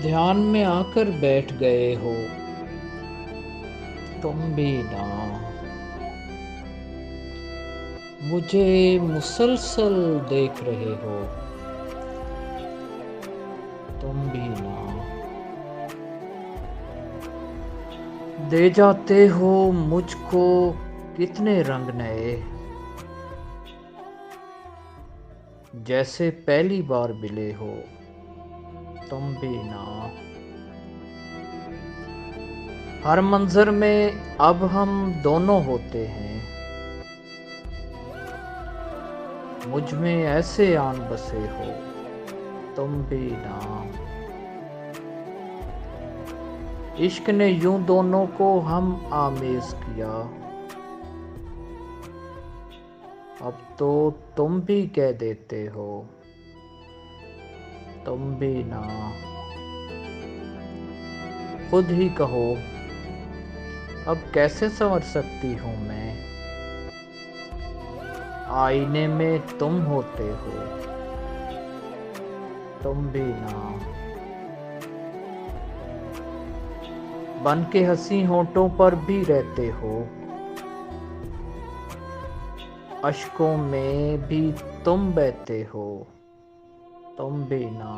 ध्यान में आकर बैठ गए हो तुम भी ना। मुझे मुसलसल देख रहे हो तुम भी ना। दे जाते हो मुझको कितने रंग नए, जैसे पहली बार मिले हो तुम भी ना। हर मंजर में अब हम दोनों होते हैं, मुझ में ऐसे आन बसे हो तुम भी ना। इश्क ने यूं दोनों को हम आमेज किया, अब तो तुम भी कह देते हो तुम भी ना। खुद ही कहो अब कैसे संवर सकती हूँ मैं, आईने में तुम होते हो तुम भी ना। बन के हंसी होठों पर भी रहते हो, अश्कों में भी तुम बहते हो तुम भी ना।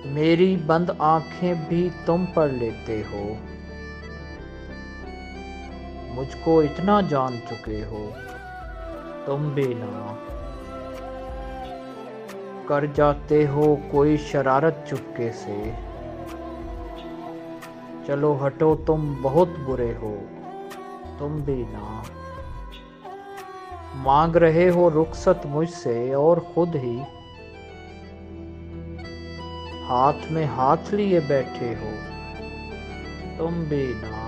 मेरी बंद आंखें भी तुम पढ़ लेते हो, मुझको इतना जान चुके हो तुम भी ना। कर जाते हो कोई शरारत चुपके से, चलो हटो तुम बहुत बुरे हो तुम भी ना। मांग रहे हो रुखसत मुझसे और खुद ही हाथ में हाथ लिए बैठे हो तुम भी ना।